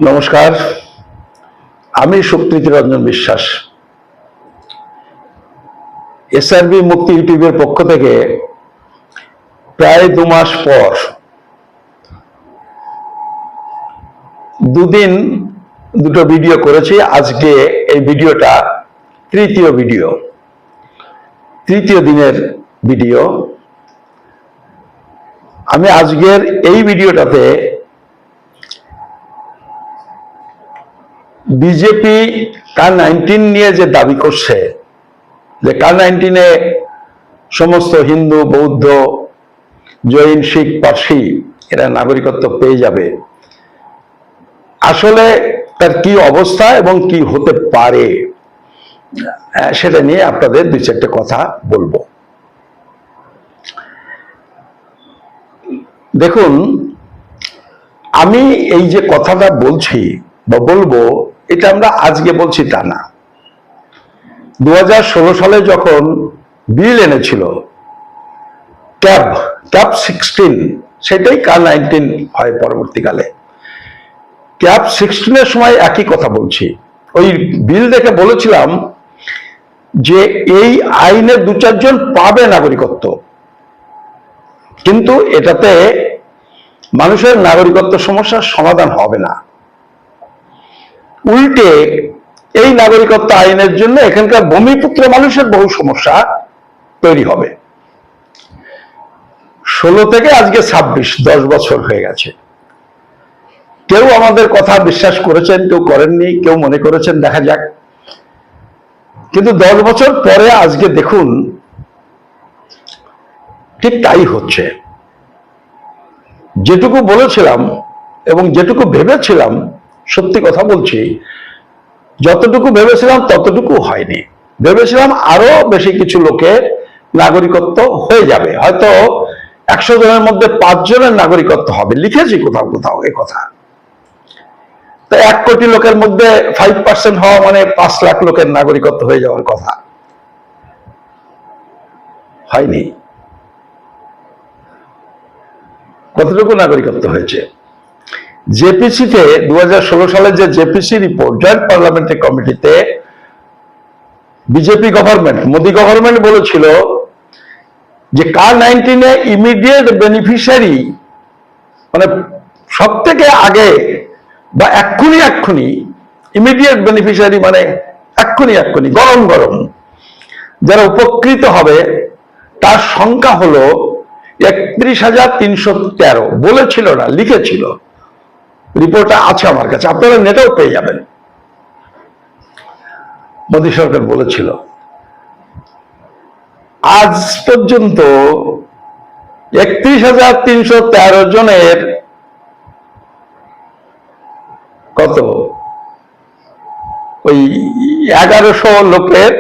নমস্কার, আমি সুপ্রীতি রঞ্জন বিশ্বাস। এসআরবি মুক্তি ইউটিউবের পক্ষ থেকে প্রায় 2 মাস পর দুদিন দুটো ভিডিও করেছি। আজকে এই ভিডিওটা তৃতীয় দিনের ভিডিও। আমি আজকের এই ভিডিওটাতে বিজেপি কার-19 নিয়ে যে দাবি করছে যে কার-19-এ সমস্ত হিন্দু, বৌদ্ধ, জৈন, শিখ, পারসি এরা নাগরিকত্ব পেয়ে যাবে, আসলে তার কি অবস্থা এবং কি হতে পারে সেটা নিয়ে আপনাদের 2-4টে কথা বলবো। দেখুন, আমি এই যে কথাটা বলছি বা বলবো, এটা আমরা আজকে বলছি তা না। 2016 সালে যখন বিল এনেছিল ক্যাব 16, সেটাই কার-19 হয় পরবর্তীকালে। ক্যাব 16-এর সময় একই কথা বলছি। ওই বিল দেখে বলেছিলাম যে এই আইনে 2-4 জন পাবে নাগরিকত্ব, কিন্তু এটাতে মানুষের নাগরিকত্ব সমস্যার সমাধান হবে না। উল্টে এই নাগরিকত্ব আইনের জন্য এখানকার ভূমিপুত্র মানুষের বহু সমস্যা তৈরি হবে। 16 থেকে আজকে 26, 10 বছর হয়ে গেছে। কেউ আমাদের কথা বিশ্বাস করেছেন, কেউ করেননি, কেউ মনে করেছেন দেখা যাক। কিন্তু 10 বছর পরে আজকে দেখুন ঠিক তাই হচ্ছে। যেটুকু বলেছিলাম এবং যেটুকু ভেবেছিলাম, সত্যি কথা বলছি, যতটুকু ভেবেছিলাম ততটুকু হয়নি। ভেবেছিলাম আরো বেশি কিছু লোকের নাগরিকত্ব হয়ে যাবে, হয়তো 100 জনের মধ্যে 5 জনের নাগরিকত্ব হবে। লিখেছি কোথাও কোথাও এ কথা। তো 1 কোটি লোকের মধ্যে 5% হওয়া মানে 5 লাখ লোকের নাগরিকত্ব হয়ে যাওয়ার কথা। হয়নি। কতটুকু নাগরিকত্ব হয়েছে? জেপিসিতে 2016 সালের যে জেপিসি রিপোর্ট, জয়েন্ট পার্লামেন্টারি কমিটিতে বিজেপি গভর্নমেন্ট, মোদী গভর্নমেন্ট বলেছিল যে কার-19-এ ইমিডিয়েট বেনিফিশিয়ারি, মানে সব থেকে আগে বা এক্ষুনি ইমিডিয়েট বেনিফিশিয়ারি মানে এক্ষুনি গরম গরম যারা উপকৃত হবে তার সংখ্যা হলো 31,313। বলেছিল না, লিখেছিল। রিপোর্টটা আছে আমার কাছে, আপনারা নেটেও পেয়ে যাবেন। মোদী সরকার বলেছিল। আজ পর্যন্ত 31,313 জনের কত, ওই 1100 লোকের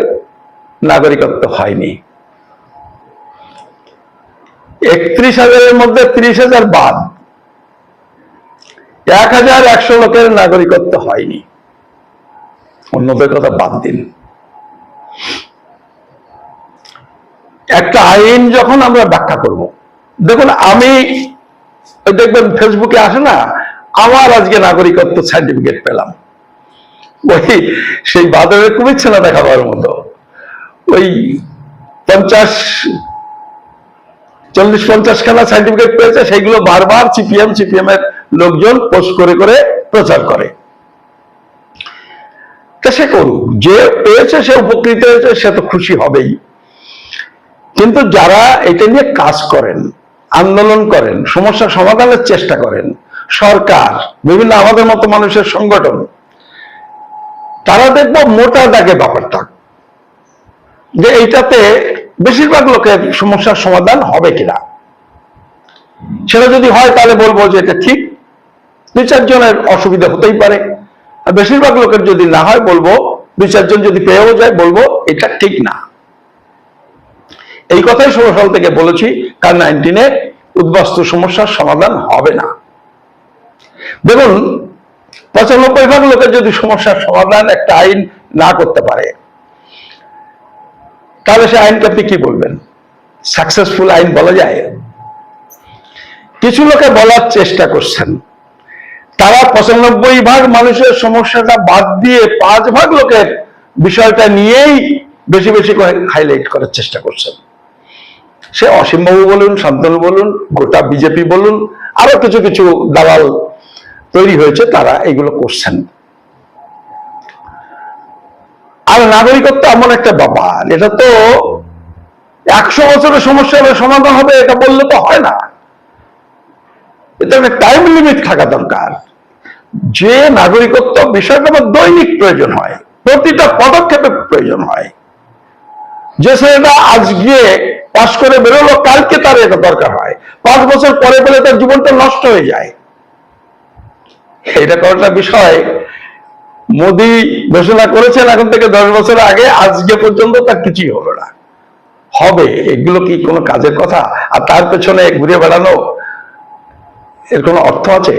নাগরিকত্ব হয়নি। 31,000-এর মধ্যে 30,000 বাদ, 1,100 লোকের নাগরিকত্ব হয়নি। অন্যদের কথা বাদ দিন। একটা আইন যখন আমরা ব্যাখ্যা করব, দেখুন আমি দেখবেন ফেসবুকে আসে না, আমার আজকে নাগরিকত্ব সার্টিফিকেট পেলাম, ওই সেই বাদরের কুমিচ্ছানা দেখাবার মতো ওই 40-50 খানা সার্টিফিকেট পেয়েছে, সেইগুলো বারবার সিপিএম এর লোকজন পোস্ট করে করে প্রচার করে। সে করুক, যে পেয়েছে সে উপকৃত হয়েছে, সে তো খুশি হবেই। কিন্তু যারা এটা নিয়ে কাজ করেন, আন্দোলন করেন, সমস্যা সমাধানের চেষ্টা করেন, সরকার, বিভিন্ন আমাদের মতো মানুষের সংগঠন, তারা দেখবো মোটা দাগে ব্যাপারটা যে এইটাতে বেশিরভাগ লোকের সমস্যার সমাধান হবে কিনা। সেটা যদি হয় তাহলে বলবো যে এটা ঠিক, 2-4 জনের অসুবিধা হতেই পারে। আর বেশিরভাগ লোকের যদি না হয় বলবো, 2-4 জন যদি পেয়েও যায় বলবো এটা ঠিক না। এই কথাই 16 সাল থেকে বলেছি, কার-19-এ উদ্বাস্তু সমস্যার সমাধান হবে না। দেখুন, 95% লোকের যদি সমস্যার সমাধান একটা আইন না করতে পারে, তাহলে সে আইনকে আপনি কি বলবেন? সাকসেসফুল আইন বলা যায়? কিছু লোকে বলার চেষ্টা করছেন, তারা 95% মানুষের সমস্যাটা বাদ দিয়ে 5% লোকের বিষয়টা নিয়েই বেশি বেশি করে হাইলাইট করার চেষ্টা করছেন। সে অসীমবাবু বলুন, শান্তনু বলুন, গোটা বিজেপি বলুন, আরো কিছু কিছু দালাল তৈরি হয়েছে, তারা এগুলো করছেন। আর নাগরিকত্ব এমন একটা ব্যাপার, এটা তো 100 বছরের সমস্যা হলে সমাধান হবে এটা বললে তো হয় না। এটা একটা টাইম লিমিট থাকা দরকার। যে নাগরিকত্ব বিষয়টা আমার দৈনিক প্রয়োজন হয়, প্রতিটা পদক্ষেপে প্রয়োজন হয়। যে ছেলেটা আজকে পাশ করে বেরোলো, কালকে তার এটা দরকার হয়, 5 বছর পরে পেলে তার জীবনটা নষ্ট হয়ে যায়। এটা করাটা বিষয় মোদী ঘোষণা করেছেন এখন থেকে 10 বছর আগে, আজকে পর্যন্ত তার কিছুই হলো না। হবে, এগুলো কি কোনো কাজের কথা? আর তার পেছনে ঘুরে বেড়ানো এর কোনো অর্থ আছে?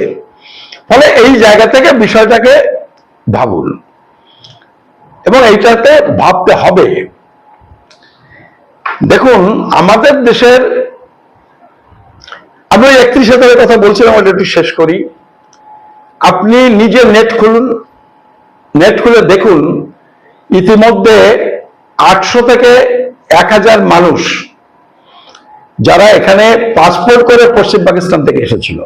ফলে এই জায়গা থেকে বিষয়টাকে ভাবুন, এবং এইটাতে ভাবতে হবে। দেখুন, আমাদের দেশের, আমি 31,000-এর কথা বলছিলাম, ওটা একটু শেষ করি। আপনি নিজে নেট খুলুন, নেট খুলে দেখুন ইতিমধ্যে 800 থেকে 1000 মানুষ যারা এখানে পাসপোর্ট করে পশ্চিম পাকিস্তান থেকে এসেছিল,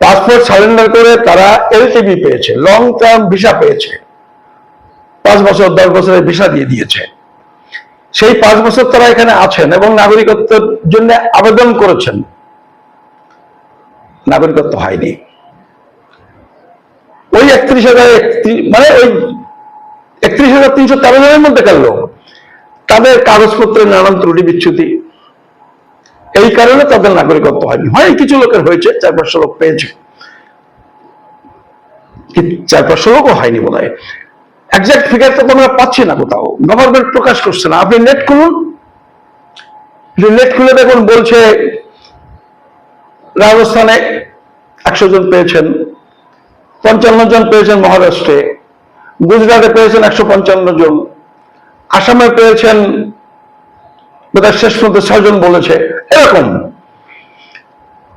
পাসপোর্ট সারেন্ডার করে তারা এলটিবি পেয়েছে, লং টার্ম ভিসা পেয়েছে, 5 বছর 10 বছরের ভিসা দিয়ে দিয়েছে। সেই 5 বছর তারা এখানে আছেন এবং নাগরিকত্বের জন্য আবেদন করেছেন, নাগরিকত্ব হয়নি। ওই 31,000, মানে ওই 31,313 জনের মধ্যে কার লোক, তাদের কাগজপত্রের নানান ত্রুটি বিচ্যুতি, এই কারণে তাদের নাগরিকত্ব হয়নি। হয় কিছু লোকের হয়েছে, 400-500 লোক পেয়েছে, 400-500 লোকও হয়নি বোধ হয়। একজ্যাক্ট ফিগার তো আমরা পাচ্ছি না কোথাও, গভর্নমেন্ট প্রকাশ করছে না। আপনি নেট খুলুন, নেট খুলে দেখুন, বলছে রাজস্থানে 100 জন পেয়েছেন, 55 জন পেয়েছেন মহারাষ্ট্রে, গুজরাটে পেয়েছেন 155 জন, আসামে পেয়েছেন বোধহয় শেষ পর্যন্ত 6 জন বলেছে। এরকম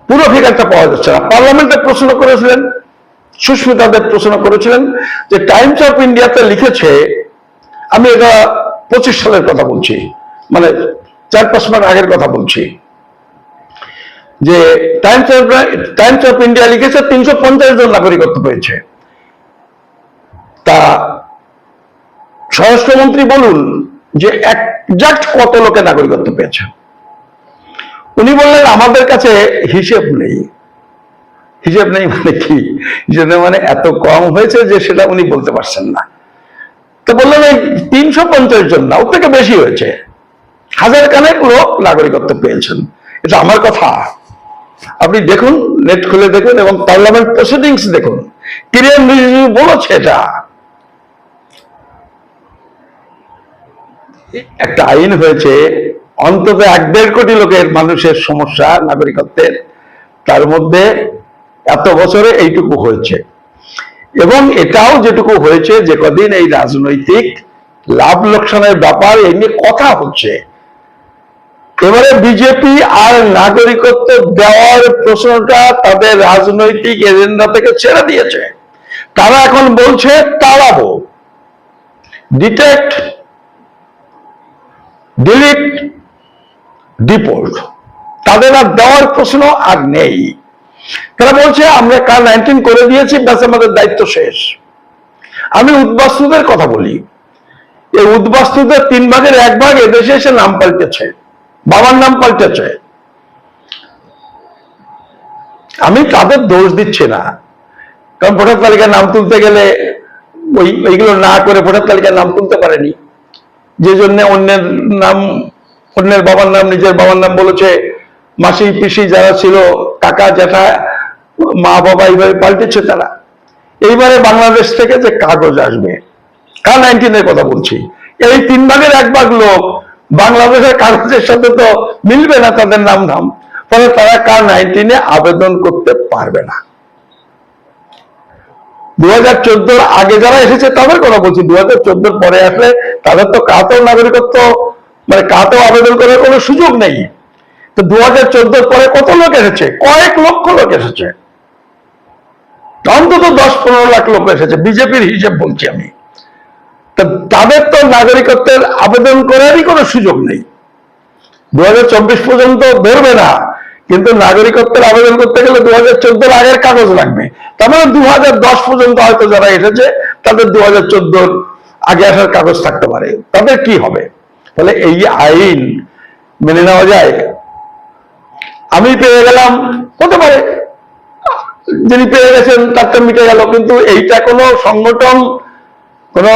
পুরো ফিগারটা পাওয়া যাচ্ছে না। পার্লামেন্টে প্রশ্ন করেছিলেন, সুস্মিতা দেব প্রশ্ন করেছিলেন যে টাইমস অফ ইন্ডিয়াতে লিখেছে, আমি এটা 25 সালের কথা বলছি, মানে 4-5 মাস আগের কথা বলছি, যে টাইমস অফ ইন্ডিয়া লিখেছে 350 জন নাগরিকত্ব পেয়েছে। তা স্বরাষ্ট্রমন্ত্রী বলুন যে একজাক্ট কত লোকে নাগরিকত্ব পেয়েছে। উনি বললেন আমাদের কাছে হিসেব নেই। হিসেব নেই মানে কি? হিসেব মানে এত কম হয়েছে যে সেটা উনি বলতে পারছেন না। তো বললেন এই 350 জন না, ওর থেকে বেশি হয়েছে, 1000 খানেক লোক নাগরিকত্ব পেয়েছেন। এটা আমার কথা, আপনি দেখুন, নেট খুলে দেখুন এবং পার্লামেন্ট প্রসিডিংস দেখুন, কিরেন রিজিজু বলেছে এটা। একটা আইন হয়েছে, অন্তত 1-1.5 কোটি লোকের মানুষের সমস্যা নাগরিকত্বের, তার মধ্যে এত বছরে এইটুকু হয়েছে। এবং এটাও যেটুকু হয়েছে, যে কদিন এই রাজনৈতিক লাভ লোকসানের ব্যাপার এই নিয়ে কথা হচ্ছে, এবারে বিজেপি আর নাগরিকত্ব দেওয়ার প্রশ্নটা তাদের রাজনৈতিক এজেন্ডা থেকে ছেড়ে দিয়েছে। তারা এখন বলছে তাড়াবো, ডিটেক্ট, ডিলিট, ডিপোর্ট, তাদের আর দেওয়ার প্রশ্ন আর নেই। তারা বলছে আমরা কার 19 করে দিয়েছি, ব্যাস আমাদের দায়িত্ব শেষ। আমি উদ্বাস্তুদের কথা বলি, এই উদ্বাস্তুদের 3 ভাগের 1 ভাগ এদেশে এসে নাম পাল্টেছে, বাবার নাম পাল্টেছে। আমি তাদের দোষ দিচ্ছি না, কারণ ভোটার তালিকায় নাম তুলতে গেলে ওইগুলো না করে ভোটার তালিকায় নাম তুলতে পারেনি, যে জন্য অন্যের নাম, অন্যের বাবার নাম নিজের বাবার নাম বলেছে। মাসি পিসি যারা ছিল, কাকা জ্যাঠা, মা বাবা, এইভাবে পাল্টেছে তারা। এইবারে বাংলাদেশ থেকে যে কাগজ আসবে, কার 19-এর কথা বলছি, এই 3 ভাগের 1 ভাগ লোক বাংলাদেশের কাগজের সাথে তো মিলবে না তাদের নাম ধাম, ফলে তারা কার 19-এ আবেদন করতে পারবে না। 2014 আগে যারা এসেছে তাদের কথা বলছি, 2014 পরে আসলে তাদের তো কাতেও নাগরিকত্ব, মানে কাতেও আবেদন করার কোনো সুযোগ নেই। তো 2014 পরে কত লোক এসেছে? কয়েক লক্ষ লোক এসেছে। অন্তত 10-15 লাখ লোক এসেছে, বিজেপির হিসেব বলছি আমি। তাদের তো নাগরিকত্বের আবেদন করারই কোনো সুযোগ নেই, 2024 পর্যন্ত ধরবে না, কিন্তু নাগরিকত্বের আবেদন করতে গেলে 2014 আগের কাগজ লাগবে। তার মানে 2010 পর্যন্ত হয়তো যারা এসেছে তাদের 2014 আগে আসার কাগজ থাকতে পারে, তাদের কি হবে? তাহলে এই আইন মেনে নেওয়া যায়? আমি পেয়ে গেলাম, হতে পারে যিনি পেয়ে গেছেন তারটা মিটে গেল, কিন্তু এইটা কোনো সংগঠন, কোন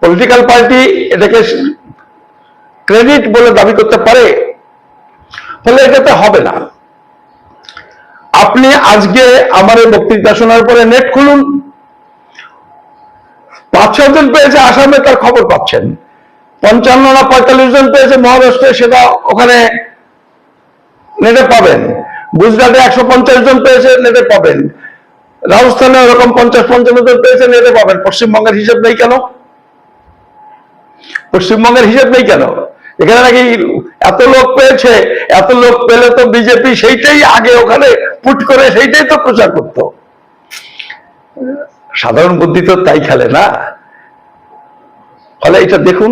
পলিটিক্যাল পার্টি এটাকে ক্রেডিট বলে দাবি করতে পারে? ফলে এটাতে হবে না। আপনি আজকে আমার এই বক্তৃতা শোনার পরে নেট খুলুন, 5-6 জন পেয়েছে আসামে, তার খবর পাচ্ছেন। 55 না 45 জন পেয়েছে মহারাষ্ট্রে, সেটা ওখানে নেটে পাবেন। গুজরাটে 150 জন পেয়েছে, নেটে পাবেন। রাজস্থানে ওরকম 50-55 জন পেয়েছে, নেটে পাবেন। পশ্চিমবঙ্গের হিসেব নেই কেন? পশ্চিমবঙ্গের হিসেব নেই কেন? এখানে নাকি এত লোক পেয়েছে, এত লোক পেলে তো বিজেপি সেইটাই আগে ওখানে পুট করে সেইটাই তো প্রচার করত। সাধারণ বুদ্ধি তো তাই খেলে না। ফলে এটা দেখুন,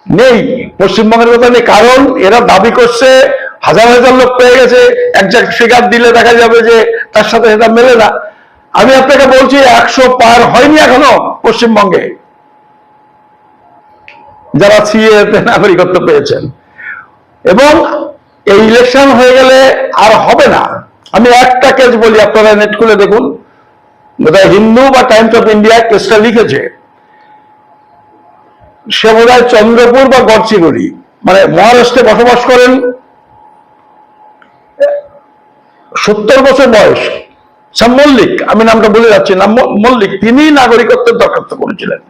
নেই, পশ্চিমবঙ্গের কথা নেই, কারণ এরা দাবি করছে হাজার হাজার লোক পেয়ে গেছে, একজাক্ট ফিগার দিলে দেখা যাবে যে তার সাথে সেটা মেলে না। আমি আপনাকে বলছি 100 পার হয়নি এখনো পশ্চিমবঙ্গে যারা সিএতে নাগরিকত্ব পেয়েছেন, এবং এই ইলেকশন হয়ে গেলে আর হবে না। আমি একটা কেস বলি, আপনারা নেট খুলে দেখুন, বোধহয় হিন্দু বা টাইমস অফ ইন্ডিয়া কেসটা লিখেছে। সে বোধহয় চন্দ্রপুর বা গড়চিরুলি, মানে মহারাষ্ট্রে বসবাস করেন, 70 বছর বয়স, শ্যাম মল্লিক, আমি নামটা বলে যাচ্ছি না, মল্লিক, তিনি নাগরিকত্বের দরখাস্ত করেছিলেন।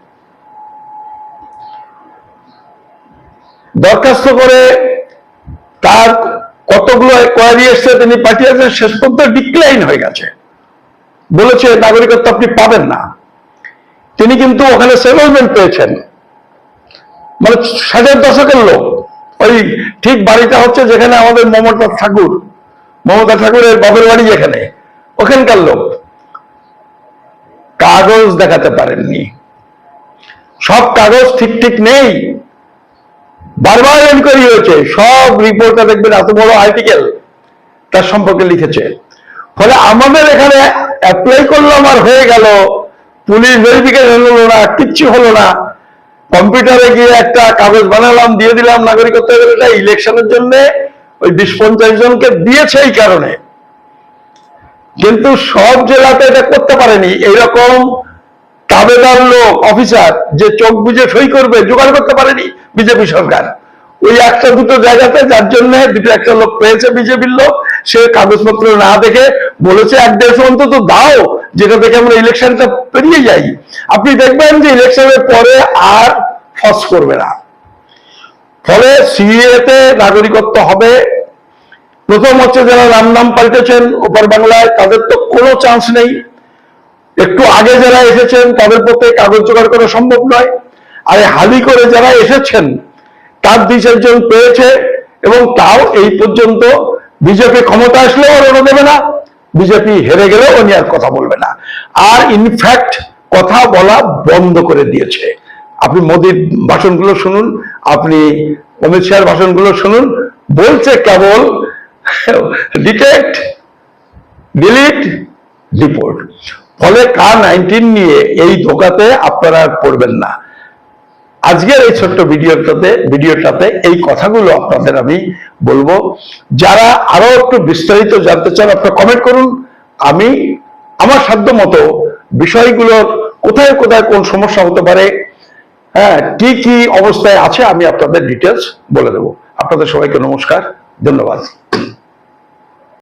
দরখাস্ত করে তার কতগুলো কোয়ারি এসছে, তিনি পাঠিয়েছেন, শেষ পর্যন্ত ডিক্লাইন হয়ে গেছে, বলেছে নাগরিকত্ব আপনি পাবেন না। তিনি কিন্তু ওখানে সেটেলমেন্ট পেয়েছেন, মানে 60-এর দশকের লোক। ওই ঠিক বাড়িটা হচ্ছে যেখানে আমাদের মমতা ঠাকুরের বাপের বাড়ি যেখানে, ওখানকার লোক। কাগজ দেখাতে পারেননি, সব কাগজ ঠিক ঠিক নেই, বারবার এনকোয়ারি হয়েছে, সব রিপোর্টটা দেখবেন এত বড় আর্টিকেল তার সম্পর্কে লিখেছে। ফলে আমাদের এখানে অ্যাপ্লাই করলাম আর হয়ে গেল, পুলিশ ভেরিফিকেশন হলো না, কিচ্ছু হলো না, কম্পিউটারে গিয়ে একটা কাগজ বানালাম, দিয়ে দিলাম নাগরিকত্ব। ইলেকশনের জন্য ওই 20-50 জনকে দিয়েছে এই কারণে, কিন্তু সব জেলাতে এটা করতে পারেনি। এইরকম তাবেদার লোক, অফিসার যে চোখ বুঝে সই করবে, জোগাড় করতে পারেনি বিজেপি সরকার। ওই একটা দুটো জায়গাতে, যার জন্য দুটো একটা লোক পেয়েছে বিজেপির লোক, সে কাগজপত্র না দেখে বলেছে 1-150 অন্তত দাও, যেটা দেখে আমরা ইলেকশনটা পেরিয়ে যাই। আপনি দেখবেন যে ইলেকশনের পরে আর ফস করবে না। ফলে সিএতে নাগরিকত্ব হবে। প্রথম হচ্ছে যারা নাম পাল্টেছেন ওপার বাংলায়, তাদের তো কোনো চান্স নেই। একটু আগে যারা এসেছেন তাদের পক্ষে কাগজ জোগাড় করা সম্ভব নয়। আর হালি করে যারা এসেছেন তার 2-4 জন পেয়েছে, এবং তাও এই পর্যন্ত বিজেপি ক্ষমতা আসলেও ওরা দেবে না, বিজেপি হেরে গেলেও উনি আর কথা বলবে না। আর ইনফ্যাক্ট কথা বলা বন্ধ করে দিয়েছে। আপনি মোদির ভাষণগুলো শুনুন, আপনি অমিত শাহের ভাষণগুলো শুনুন, বলছে কেবল ডিটেক্ট, ডিলিট, ডিপোর্ট। ফলে K-19 নিয়ে এই ধোকাতে আপনারা পড়বেন না। আজকের এই ছোট্ট ভিডিওটাতে এই কথাগুলো আপনাদের আমি বলবো। যারা আরো একটু বিস্তারিত জানতে চান, আপনারা কমেন্ট করুন। আমি আমার সাধ্য মতো বিষয়গুলোর কোথায় কোথায় কোন সমস্যা হতে পারে, হ্যাঁ, কি কি অবস্থায় আছে, আমি আপনাদের ডিটেলস বলে দেবো। আপনাদের সবাইকে নমস্কার, ধন্যবাদ।